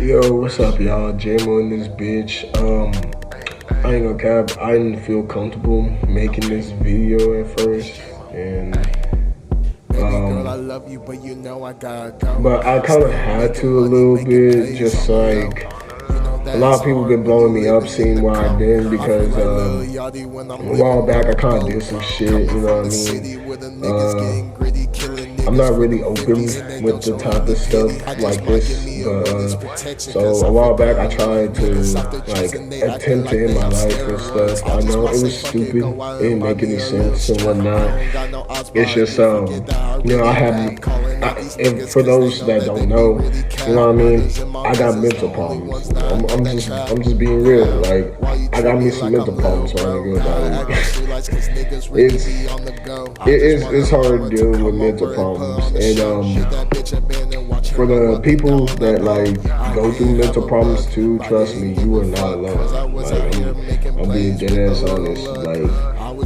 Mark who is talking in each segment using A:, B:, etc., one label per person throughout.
A: Yo, what's up, y'all? J-Mo in this bitch. I ain't gonna cap. I didn't feel comfortable making this video at first, and but I kind of had to a little bit, just like a lot of people been blowing me up, seeing where I've been because a while back I kind of did some shit. You know what I mean? I'm not really open with the type of stuff like this, but so a while back I tried to like attempt to end my life and stuff. I know it was stupid, it didn't make any sense and whatnot. It's just I have, and for those that don't know, you know what I mean, I got mental problems. I'm just being real. Like I got me some mental problems, my nigga. Like it's hard dealing with mental problems, and for the people that like go through mental problems too, trust me, you are not alone. Like I'm being dead ass honest. Like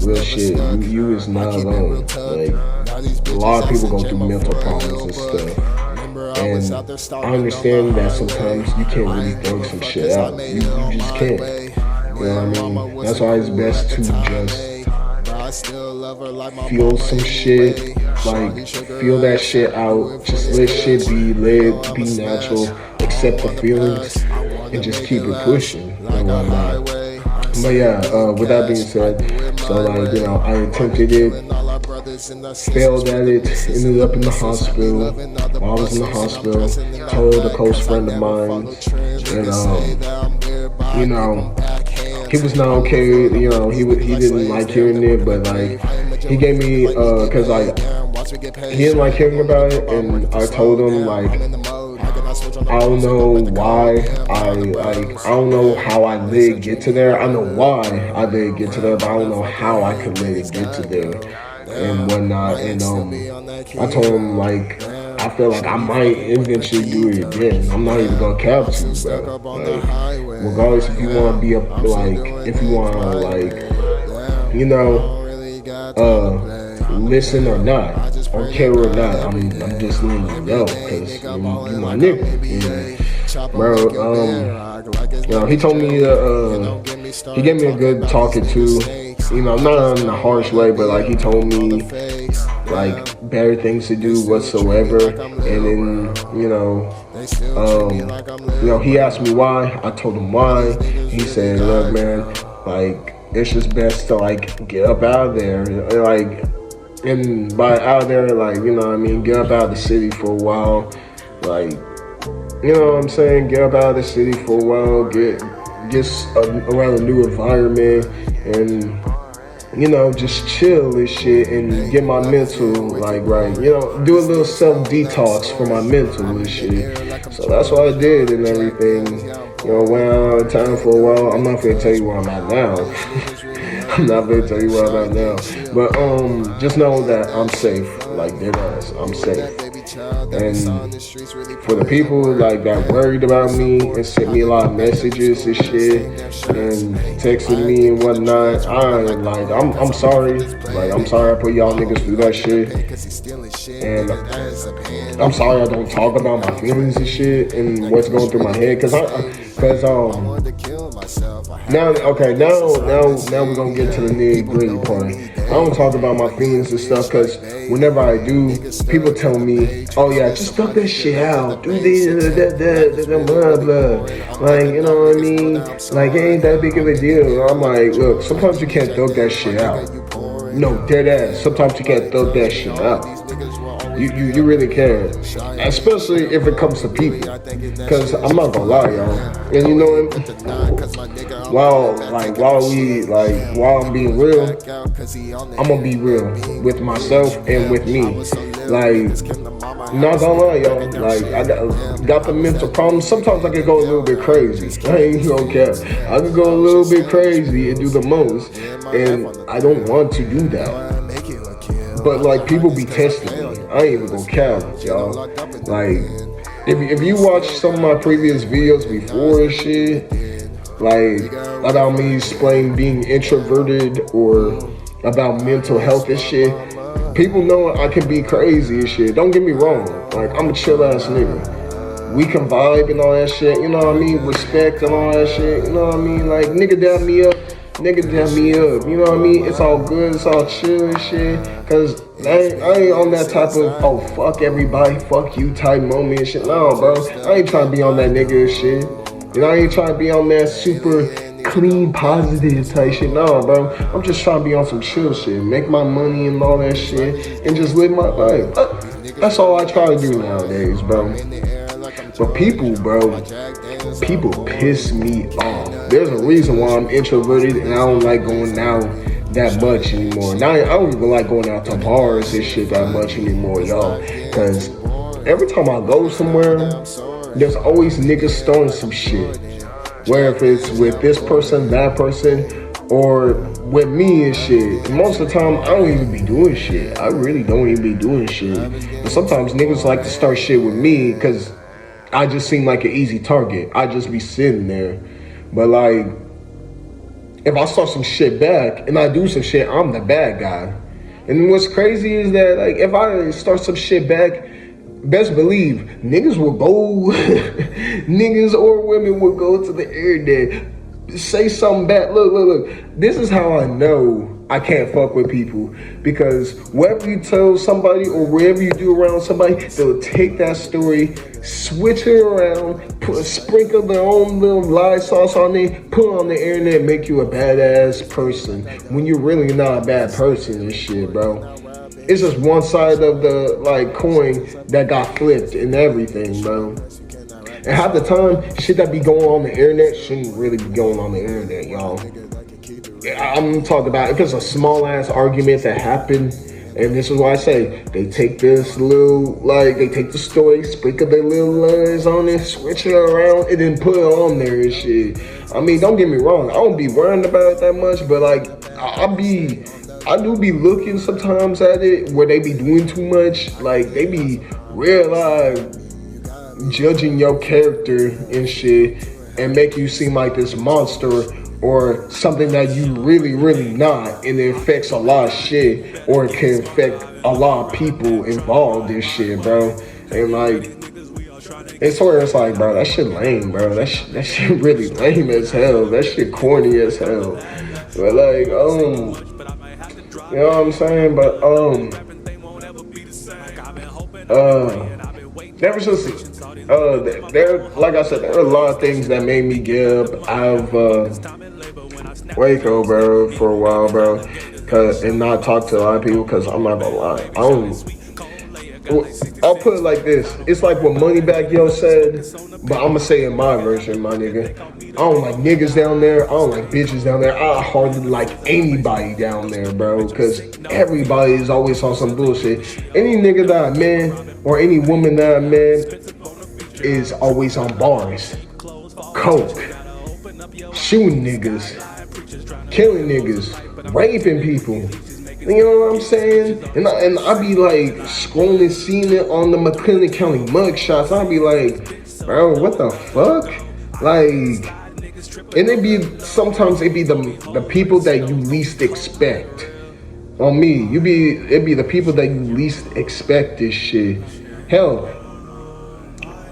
A: real shit, you is not alone. Like a lot of people go through mental problems and stuff. And I understand that sometimes you can't really think some shit out. You just can't. You know what I mean? That's why it's best to just feel some shit, like feel that shit out. Just let shit be lit, be natural, accept the feelings, and just keep it pushing and whatnot. But yeah, with that being said, so like I attempted it, failed at it, ended up in the hospital. While I was in the hospital, told a close friend of mine, and he was not okay. He didn't like hearing it, but like he gave me cause like he didn't like hearing about it, and I told him like I don't know why I don't know how I let it get to there. I know why I let it get to there, but I don't know how I could let it get to there and whatnot. And I told him like I feel like I might eventually do it again. I'm not even gonna cap to you, bro. Like regardless if you wanna be if you wanna listen or not, or care or not, I'm just letting you know, because you my nigga. And, bro, he told me he gave me a good talking to, not in a harsh way, but like he told me like better things to do whatsoever. And then he asked me why. I told him why. He said, look, man, like it's just best to like get up out of there, like. And by out there, like, get up out of the city for a while. Like, you know what I'm saying? Get up out of the city for a while, get around a new environment, and, just chill and shit, and get my mental, like, right. Do a little self-detox for my mental and shit. So that's what I did and everything. Went out of town for a while. I'm not gonna tell you where I'm at now. I'm not gonna tell you where I'm at now. But just know that I'm safe. Like dead ass, I'm safe. And for the people like that worried about me and sent me a lot of messages and shit and texted me and whatnot, I'm sorry. Like I'm sorry I put y'all niggas through that shit. And I'm sorry I don't talk about my feelings and shit and what's going through my head, now we're gonna get to the nitty gritty part. I don't talk about my feelings and stuff because whenever I do, people tell me, oh yeah, just dump that shit out, do this, blah, blah. Like, you know what I mean? Like, it ain't that big of a deal. I'm like, look, sometimes you can't dump that shit out. No, dead ass. Sometimes you can't dump that shit out. You really can, especially if it comes to people. Cause I'm not gonna lie, y'all. And while I'm being real, I'm gonna be real with myself and with me. Like, not gonna lie, y'all. Like, I got the mental problems. Sometimes I can go a little bit crazy. I ain't gonna care. I can go a little bit crazy and do the most, and I don't want to do that. But like people be testing me. I ain't even gonna count, y'all. Like if you watch some of my previous videos before and shit, like about me explaining being introverted or about mental health and shit, people know I can be crazy and shit. Don't get me wrong. Like I'm a chill ass nigga. we can vibe and all that shit, you know what I mean? Respect and all that shit, you know what I mean? Like, nigga dab me up, you know what I mean? It's all good, it's all chill and shit. Cause I ain't on that type of, oh, fuck everybody, fuck you type moment and shit. No, bro. I ain't trying to be on that nigga shit. You know, I ain't trying to be on that super clean, positive type shit. No, bro. I'm just trying to be on some chill shit. Make my money and all that shit. And just live my life. That's all I try to do nowadays, bro. But people, bro, people piss me off. There's a reason why I'm introverted and I don't like going out that much anymore. Now I don't even like going out to bars and shit that much anymore, y'all. Cause every time I go somewhere, there's always niggas starting some shit. Where if it's with this person, that person, or with me and shit. And most of the time, I don't even be doing shit. I really don't even be doing shit. But sometimes niggas like to start shit with me because I just seem like an easy target. I just be sitting there. But like, if I start some shit back and I do some shit, I'm the bad guy. And what's crazy is that like if I start some shit back, best believe niggas will go, niggas or women will go to the internet, say something bad. Look. This is how I know I can't fuck with people, because whatever you tell somebody or wherever you do around somebody, they'll take that story, switch it around, sprinkle their own little lie sauce on it, put it on the internet, make you a badass person when you're really not a bad person and shit, bro. It's just one side of the like coin that got flipped and everything, bro. And half the time, shit that be going on the internet shouldn't really be going on the internet, y'all. I'm talking about if it's a small ass argument that happened, and this is why I say they take this little, like they take the story, sprinkle their little lines on it, switch it around, and then put it on there and shit. I mean, don't get me wrong, I don't be worrying about it that much, but like I do be looking sometimes at it where they be doing too much. Like they be real judging your character and shit and make you seem like this monster or something that you really not, and it affects a lot of shit, or it can affect a lot of people involved in shit, bro. And like, it's where it's like, bro, that shit lame, bro. That shit really lame as hell. That shit corny as hell. But like, you know what I'm saying? But there was just there, like I said, there are a lot of things that made me get up out of Waco, bro, for a while, bro, and not talk to a lot of people. Cause I'm not gonna lie, I'll put it like this. It's like what Moneybagg Yo said, but I'm gonna say in my version, my nigga. I don't like niggas down there. I don't like bitches down there. I hardly like anybody down there, bro, because everybody is always on some bullshit. Any nigga that I met or any woman that I met is always on bars, coke, shooting niggas, killing niggas, raping people. You know what I'm saying? And I be like scrolling, seeing it on the McLennan County mugshots. I be like, bro, what the fuck? Like, and sometimes it be the people that you least expect. On me, it be the people that you least expect this shit. Hell,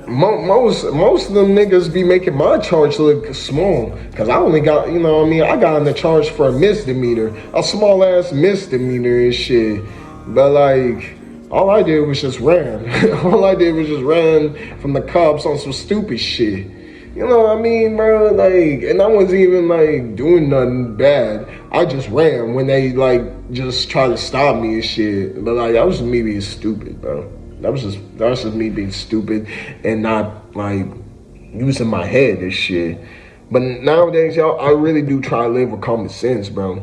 A: most of them niggas be making my charge look small, cause I only got, you know what I mean, I got in the charge for a misdemeanor, a small ass misdemeanor and shit. But like, all I did was just ran. All I did was just ran from the cops on some stupid shit. You know what I mean, bro? Like, and I wasn't even like doing nothing bad. I just ran when they like just tried to stop me and shit. But like, that was just me being stupid, bro. That was just me being stupid and not like using my head and shit. But nowadays, y'all, I really do try to live with common sense, bro.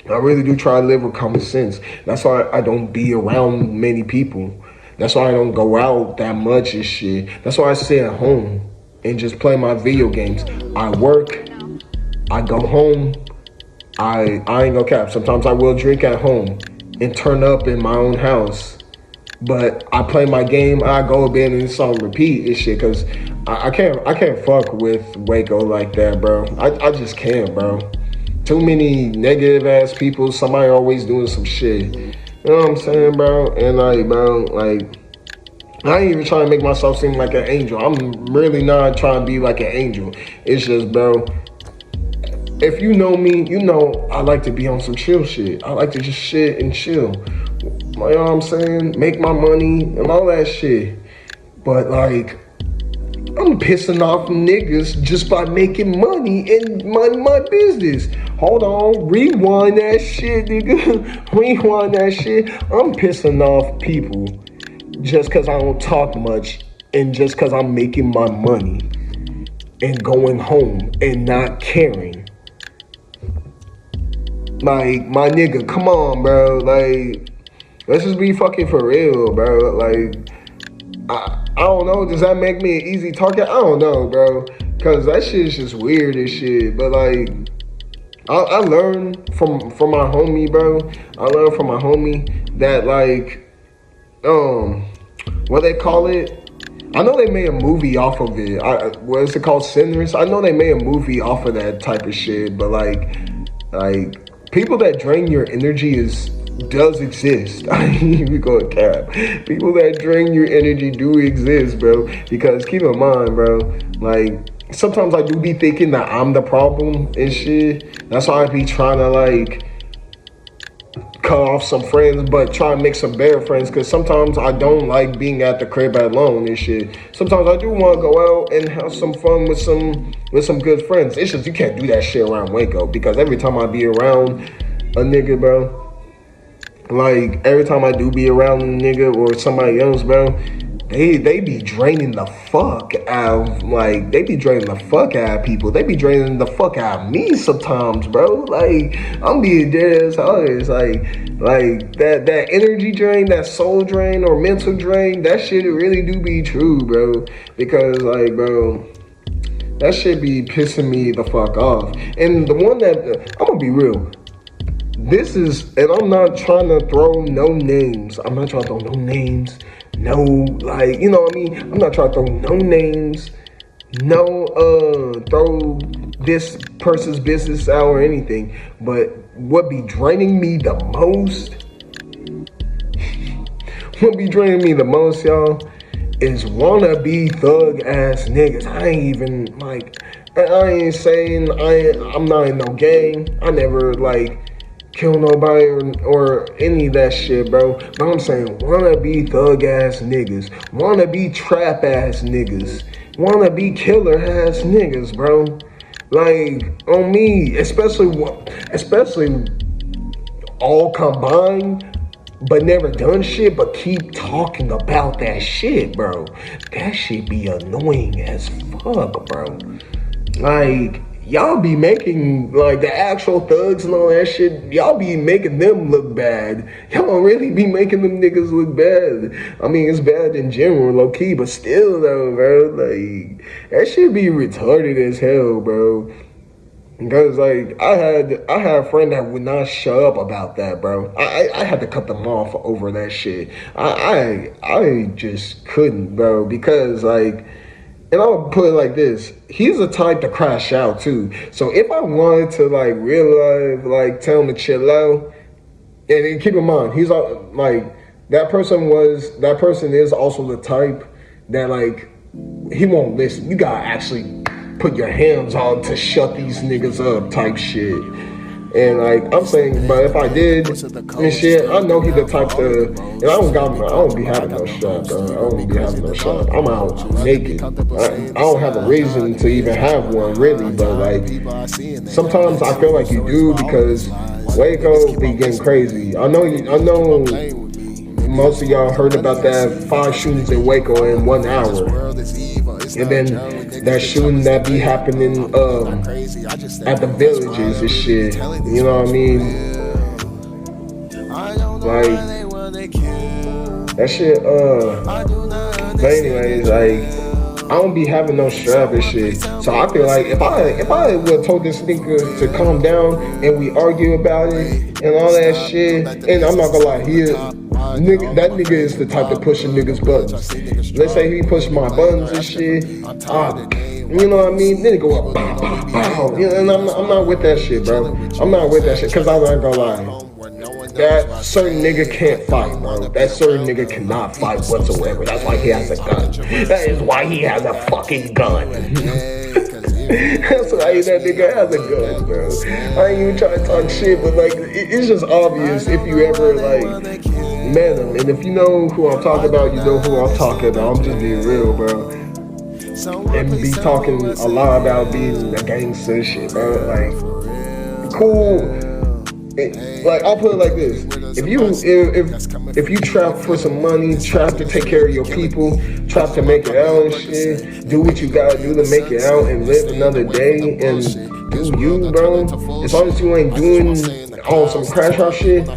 A: I really do try to live with common sense. That's why I don't be around many people. That's why I don't go out that much and shit. That's why I stay at home and just play my video games. I work, I go home, I ain't gonna cap. Sometimes I will drink at home and turn up in my own house. But I play my game, I go to bed and it's on repeat and shit, cause I can't fuck with Waco like that, bro. I just can't, bro. Too many negative ass people, somebody always doing some shit. You know what I'm saying, bro? And like, bro, like, I ain't even trying to make myself seem like an angel. I'm really not trying to be like an angel. It's just, bro, if you know me, you know I like to be on some chill shit. I like to just shit and chill. You know what I'm saying? Make my money and all that shit. But like, I'm pissing off niggas just by making money and my business. Hold on, rewind that shit, nigga. Rewind that shit. I'm pissing off people just because I don't talk much and just because I'm making my money and going home and not caring. Like, my nigga, come on, bro. Like, let's just be fucking for real, bro. Like, I don't know. Does that make me an easy target? I don't know, bro. Cause that shit is just weird as shit. But like, I learned from my homie, bro. I learned from my homie that like, what they call it? I know they made a movie off of it. What is it called? Sinners. I know they made a movie off of that type of shit. But like people that drain your energy does exist. I ain't even going cap. People that drain your energy do exist, bro. Because keep in mind, bro, like sometimes I do be thinking that I'm the problem and shit. That's why I be trying to like cut off some friends, but try and make some better friends. Cause sometimes I don't like being at the crib alone and shit. Sometimes I do want to go out and have some fun with some good friends. It's just you can't do that shit around Waco because every time I be around a nigga, bro, like every time I do be around a nigga or somebody else, bro, they be draining the fuck out of, like, they be draining the fuck out of people. They be draining the fuck out of me sometimes, bro. Like, I'm being dead as always. Like that energy drain, that soul drain or mental drain, that shit really do be true, bro. Because, like, bro, that shit be pissing me the fuck off. And the one that, I'm gonna be real, this is, and I'm not trying to throw no names. I'm not trying to throw no names. No, like, you know what I mean? I'm not trying to throw no names. No, throw this person's business out or anything. But what be draining me the most, y'all, is wannabe thug ass niggas. I ain't even, like, I ain't saying I'm not in no gang. I never, like, kill nobody or any of that shit, bro. But I'm saying wannabe thug ass niggas, wannabe trap ass niggas, wannabe killer ass niggas, bro. Like, on me, especially all combined, but never done shit, but keep talking about that shit, bro. That shit be annoying as fuck, bro. Like, y'all be making, like, the actual thugs and all that shit, y'all be making them look bad. Y'all really be making them niggas look bad. I mean, it's bad in general, low-key, but still, though, bro, like, that shit be retarded as hell, bro. Because, like, I had a friend that would not shut up about that, bro. I had to cut them off over that shit. I just couldn't, bro, because, like, and I would put it like this: he's the type to crash out too. So if I wanted to, like, real life, like, tell him to chill out, and keep in mind, he's like, that person is also the type that, like, he won't listen. You gotta actually put your hands on to shut these niggas up type shit. And, like, I'm saying, but if I did and shit, I know he's the type to, and I don't be having no strap, bro. I don't be having no strap. I'm out naked. I don't have a reason to even have one, really, but, like, sometimes I feel like you do because Waco be getting crazy. I know most of y'all heard about that 5 shootings in Waco in 1 hour. And then that shooting that be happening at the villages and shit. You know what I mean? Like, that shit, but anyways, like, I don't be having no strap and shit. So I feel like if I would have told this nigga to calm down and we argue about it and all that shit, and I'm not gonna lie, that nigga is the type to push a nigga's buttons. Let's say he pushed my buttons and shit, you know what I mean? Then it go up, pow, pow, pow. You know, and I'm not with that shit, bro. I'm not with that shit, cause I'm not gonna lie. that certain nigga can't fight, bro. That certain nigga cannot fight whatsoever. That's why he has a gun. That is why he has a fucking gun. That's why that nigga has a gun, bro. I ain't even trying to talk shit, but like, it's just obvious if you ever like met him. And if you know who I'm talking about, you know who I'm talking about. I'm just being real, bro. And be talking a lot about being a gangster and shit, bro. Like, cool. Like, I'll put it like this: if you trap for some money, trap to take care of your people, trap to make it out and shit, do what you gotta do to make it out and live another day and do you, bro. As long as you ain't doing on some crash out shit, I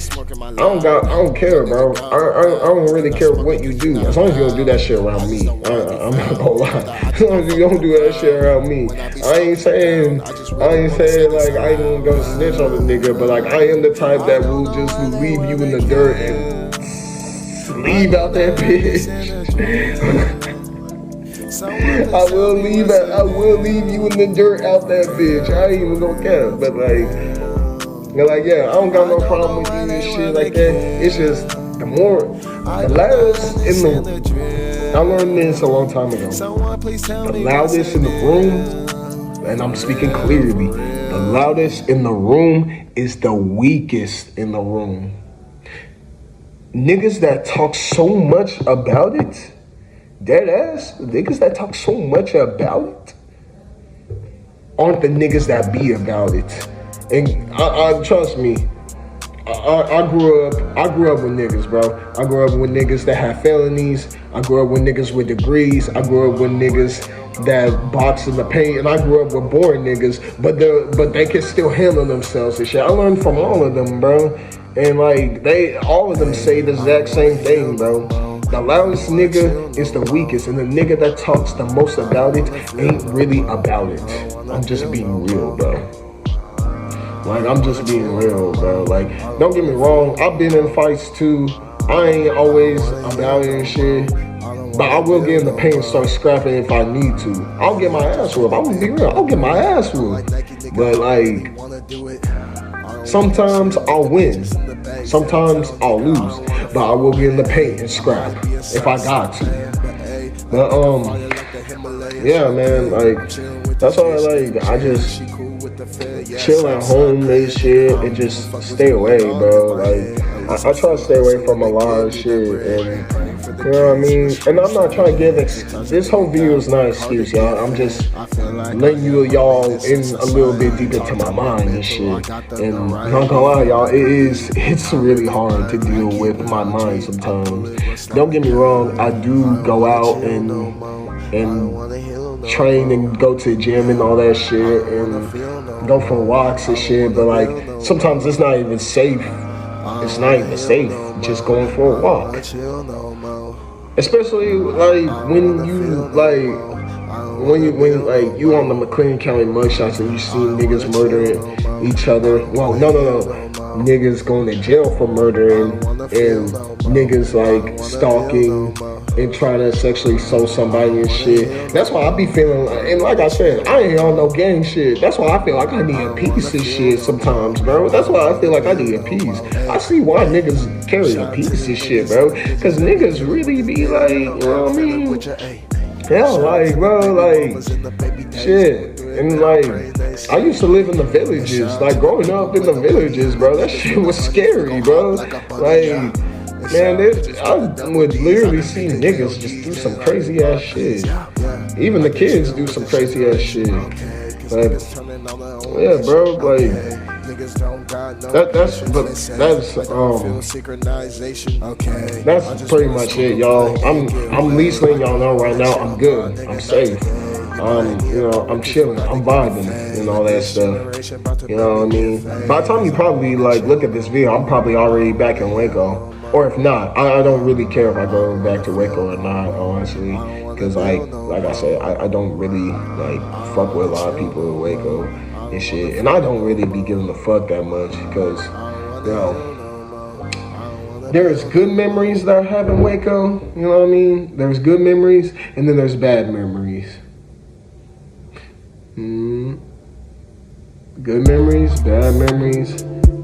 A: don't care, bro. I don't really care what you do. As long as you don't do that shit around me. I'm not gonna lie. As long as you don't do that shit around me. I ain't saying like I ain't gonna go snitch on a nigga, but like I am the type that will just leave you in the dirt and leave out that bitch. I will leave you in the dirt out that bitch. I ain't even gonna care, but like, yeah, I don't got no problem with you and shit like that. It's just the loudest in the. I learned this a long time ago. The loudest in the room, and I'm speaking clearly. The loudest in the room is the weakest in the room. Niggas that talk so much about it. Dead ass, niggas that talk so much about it aren't the niggas that be about it. And I trust me, I grew up with niggas, bro. I grew up with niggas that have felonies. I grew up with niggas with degrees. I grew up with niggas that box in the paint, and I grew up with boring niggas, but they can still handle themselves and shit. I learned from all of them, bro. And like all of them say the exact same thing, bro. The loudest nigga is the weakest, and the nigga that talks the most about it ain't really about it. I'm just being real, bro. Like, I'm just being real, bro. Like, don't get me wrong, I've been in fights too. I ain't always about it and shit, but I will get in the paint and start scrapping if I need to. I'll get my ass whooped. I'm gonna be real, I'll get my ass whooped. But like, sometimes I'll win, sometimes I'll lose, but I will get in the paint and scrap if I got to. But yeah, man, like, that's why I just chill at home and shit and just stay away, bro. Like, I try to stay away from a lot of shit, and you know what I mean? And I'm not trying to give this whole video is not an excuse, y'all. I'm just letting y'all in a little bit deep into my mind and shit. And I'm not gonna lie, y'all, it's really hard to deal with my mind sometimes. Don't get me wrong, I do go out and train and go to the gym and all that shit and go for walks and shit, but like sometimes it's not even safe. It's not even safe just going for a walk. Especially like when you on the McLean County mugshots and you see niggas murdering each other. Well, no. Niggas going to jail for murdering and niggas like stalking and trying to sexually assault somebody and shit. That's why I be feeling, and like I said, I ain't on no gang shit. That's why I feel like I need a piece of shit sometimes, bro. That's why I feel like I need a piece. I see why niggas carry a piece of shit, bro. Cause niggas really be like, you know what I mean? Hell, like, bro, like, shit. And like, I used to live in the villages. Like, growing up in the villages, bro, that shit was scary, bro. Like, man, I would literally see niggas just do some crazy ass shit. Even the kids do some crazy ass shit. But yeah, bro, like that's pretty much it, y'all. I'm at least letting y'all know right now I'm good. I'm safe. You know, I'm chilling, I'm vibing and all that stuff. You know what I mean? By the time you probably like look at this video, I'm probably already back in Waco. Or if not, I don't really care if I go back to Waco or not, honestly. Because like I said, I don't really like fuck with a lot of people in Waco and shit. And I don't really be giving a fuck that much because, you know, there's good memories that I have in Waco, you know what I mean? There's good memories and then there's bad memories. Good memories, bad memories.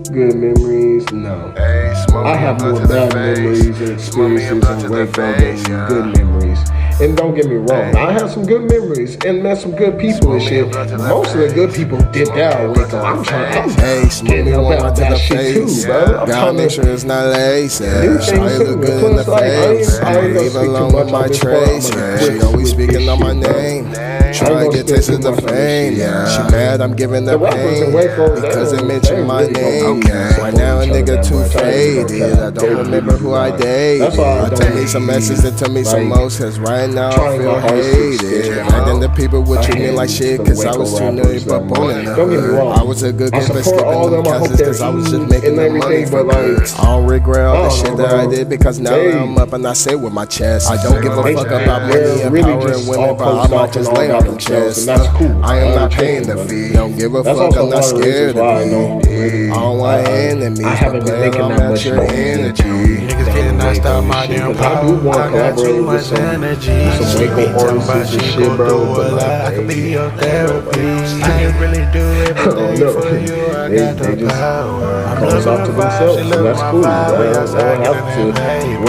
A: good memories? No. I have more bad memories and experiences in Waco than good memories. And don't get me wrong, I have some good memories and met some good people and shit. Most of the good people dipped out Waco. I'm getting about that shit too, bro. I'm
B: gotta make sure it's not lazy. Try to look good in the face. Even alone with my trace. She always speaking on my name. Try to get tasted the fame. She mad I'm giving her pain because they mention my name. Right now a nigga too faded. I don't remember who I dated. Tell me some messages and tell me some most. Cause right now I feel hated. And then the people would treat me like shit cause I was too nerdy but born in the hood. I was a good kid but skipping them classes cause I was just making the money for good. I don't regret all the shit that I did because now I'm up and I say with my chest. I don't give a fuck about money and power and women, but I might just lay on them chests. I am not paying the fee. Don't give a fuck, I'm not scared of me. I don't want enemies, but playing on match your energy.
C: Niggas getting knocked out my damn power. I got too much energy.
A: Some Waco artists and shit, bro. But
C: I could be your therapy. I can really do everything for you. I got the power. I'm
A: calls out to themselves, and that's cool. They don't have to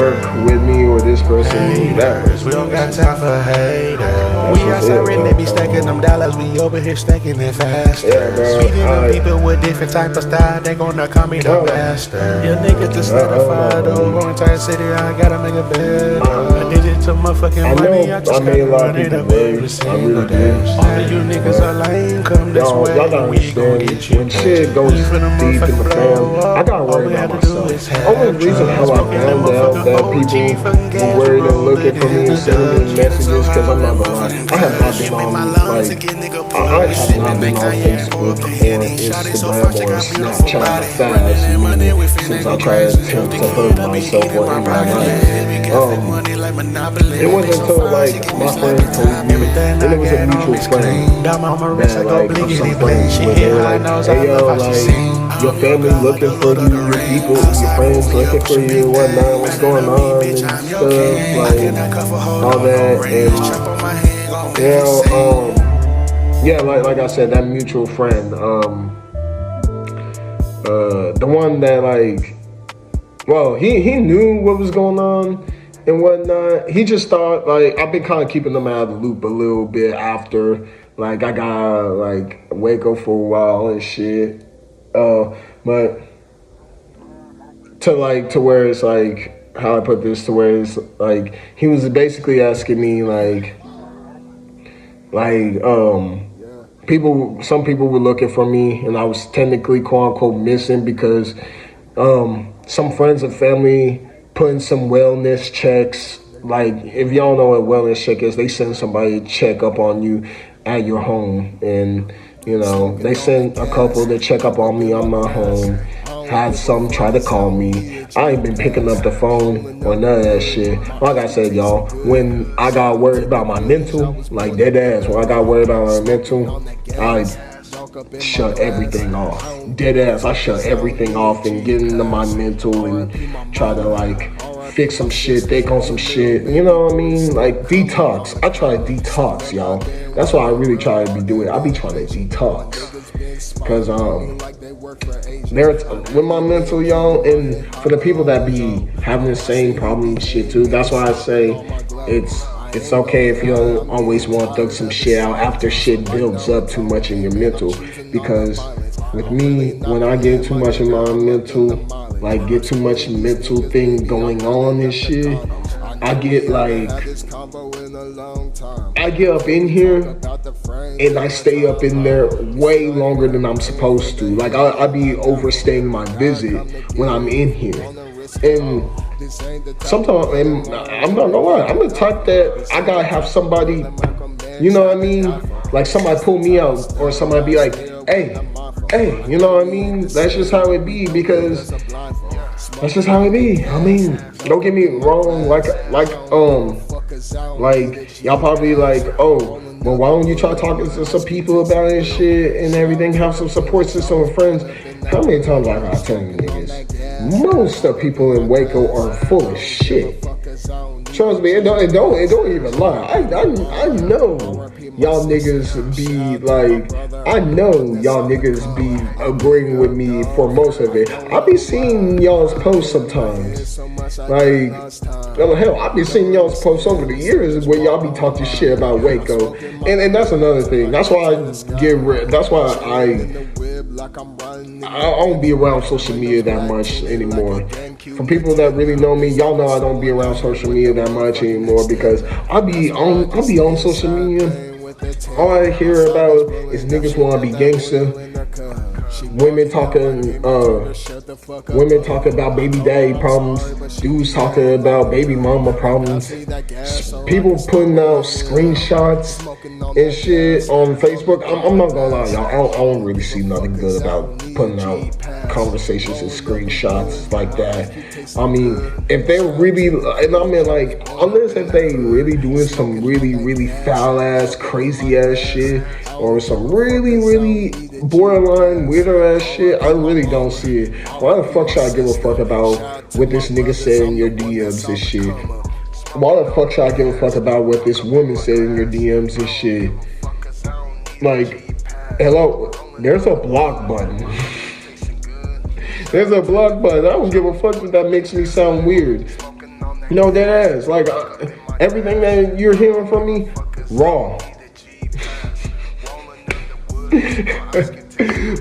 A: work with me or this person that.
C: We don't got time for haters. We outside really be stacking them dollars. We over here stacking it faster. Speaking of people with different type of style, they gonna call me the master. Your niggas just certified over entire city. I gotta make a bed. I did it to motherfucking money. I just gotta run it up every single day. All of you niggas are lame. Come this way.
A: Y'all gotta understand when shit goes deep in the fam. I gotta worry about myself. Only reason how I found out that people were worried and looking for me and sending me messages because I'm not gonna lie. I have not been on I have not been on Facebook or Instagram or Snapchat fast since I tried to hurt myself or end my life. It wasn't until like my friends told me, and it was a mutual friend that like some friends where they were like, hey yo, like your family looking for you, your people, your friends looking for you, whatnot, what's going on and stuff, like all that, and yeah, like I said, that mutual friend, the one that like, well, he knew what was going on and whatnot. He just thought like I've been kind of keeping them out of the loop a little bit after like I got like Waco for a while and shit. But to where it's like, how I put this, to where it's like he was basically asking me some people were looking for me and I was technically quote unquote missing because some friends and family putting some wellness checks. Like if y'all know what wellness check is, they send somebody to check up on you at your home, and you know they sent a couple to check up on me on my home. Had some try to call me. I ain't been picking up the phone or none of that shit. Like I said, y'all, when I got worried about my mental, like dead ass, when I got worried about my mental, I shut everything off. Dead ass, I shut everything off and get into my mental and try to like fix some shit, think on some shit, you know what I mean? Like detox. I try to detox, y'all. That's what I really try to be doing. I be trying to detox. Cause there's with my mental, y'all, and for the people that be having the same problem and shit too, that's why I say it's okay if you don't always want to throw some shit out after shit builds up too much in your mental. Because with me, when I get too much in my mental, like get too much mental thing going on and shit, I get up in here and I stay up in there way longer than I'm supposed to. Like I be overstaying my visit when I'm in here. And sometimes, and I'm not gonna lie, I'm the type that I gotta have somebody, you know what I mean? Like somebody pull me out or somebody be like, hey, you know what I mean? That's just how it be, because that's just how it be. I mean, don't get me wrong, like y'all probably like, oh, well, why don't you try talking to some people about it and shit and everything, have some support system with friends? How many times I gotta tell you niggas? Most of people in Waco are full of shit. Trust me, it don't even lie. I know y'all niggas be like, I know y'all niggas be agreeing with me for most of it. I be seeing y'all's posts sometimes. Like, hell, I be seeing y'all's posts over the years where y'all be talking shit about Waco, and that's another thing. That's why I don't be around social media that much anymore. For people that really know me, y'all know I don't be around social media that much anymore because I be on social media. All I hear about is niggas wanna be gangster. Women talking about baby daddy problems. Dudes talking about baby mama problems. People putting out screenshots and shit on Facebook. I'm not gonna lie, y'all. I don't really see nothing good about putting out conversations and screenshots like that. I mean, if they're really, and I mean like, unless if they really doing some really foul ass, crazy ass shit, or some really borderline weirdo ass shit, I really don't see it. Why the fuck should I give a fuck about what this nigga said in your DMs and shit? Why the fuck should I give a fuck about what this woman said in your DMs and shit? Like, hello, there's a block button. There's a block button. I don't give a fuck if that makes me sound weird. No, that ass. Like, everything that you're hearing from me, raw.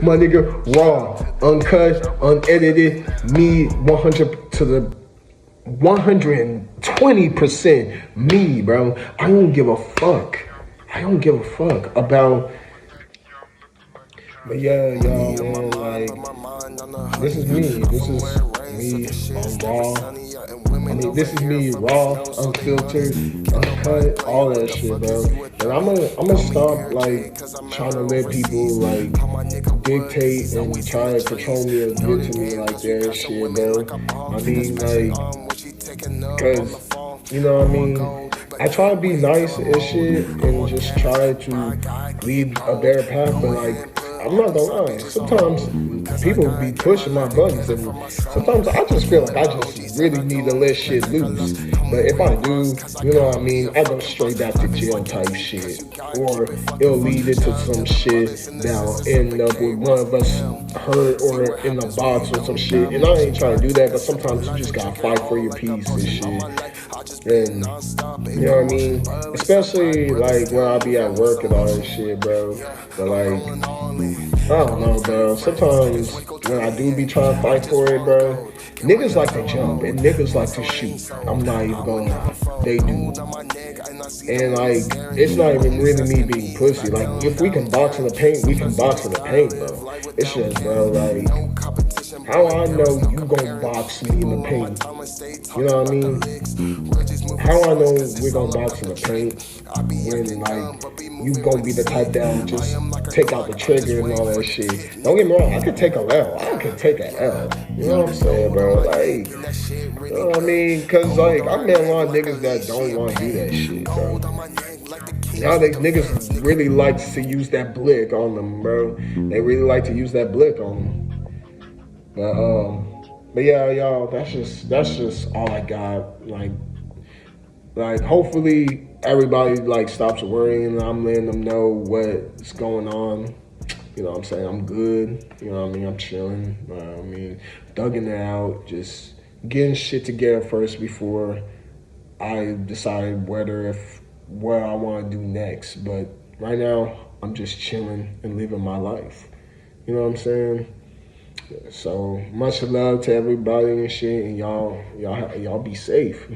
A: My nigga, raw, uncut, unedited, me 100 to the 120% me, bro. I don't give a fuck. I don't give a fuck about. But yeah, y'all, man, like, this is me. This is me on raw. I mean, this is me raw, unfiltered, uncut, all that shit, bro. And I'm gonna stop like trying to let people like dictate and try to control me or get to me like that shit, bro. I mean, like, cause you know what I mean. I try to be nice and shit and just try to lead a better path, but like, I'm not gonna lie, sometimes people be pushing my buttons and sometimes I just feel like I just really need to let shit loose. But if I do, you know what I mean, I go straight back to jail type shit. Or it'll lead into some shit that'll end up with one of us hurt or in the box or some shit. And I ain't trying to do that, but sometimes you just gotta fight for your peace and shit. And you know what I mean? Especially like when I be at work and all that shit, bro. But like, I don't know, bro. Sometimes when I do be trying to fight for it, bro, niggas like to jump and niggas like to shoot. I'm not even gonna lie. They do. And like, it's not even really me being pussy. Like, if we can box in the paint, we can box in the paint, bro. It's just, bro, like, how I know you gonna box me in the paint? You know what I mean? How I know we're gonna box in the paint when like you gonna be the type that'll just take out the trigger and all that shit. Don't get me wrong, I could take a L. I can take an L. You know what I'm saying, bro? Like, you know what I mean? Cause like I met a lot of niggas that don't want to do that shit, bro. Nowadays niggas really like to use that blick on them, bro. They really like to use that blick on them. But yeah, y'all, that's just all I got. Like hopefully everybody like stops worrying and I'm letting them know what's going on. You know what I'm saying? I'm good. You know what I mean? I'm chilling. I mean, thugging it out, just getting shit together first before I decide what I want to do next. But right now, I'm just chilling and living my life. You know what I'm saying? So much love to everybody and shit, and y'all be safe.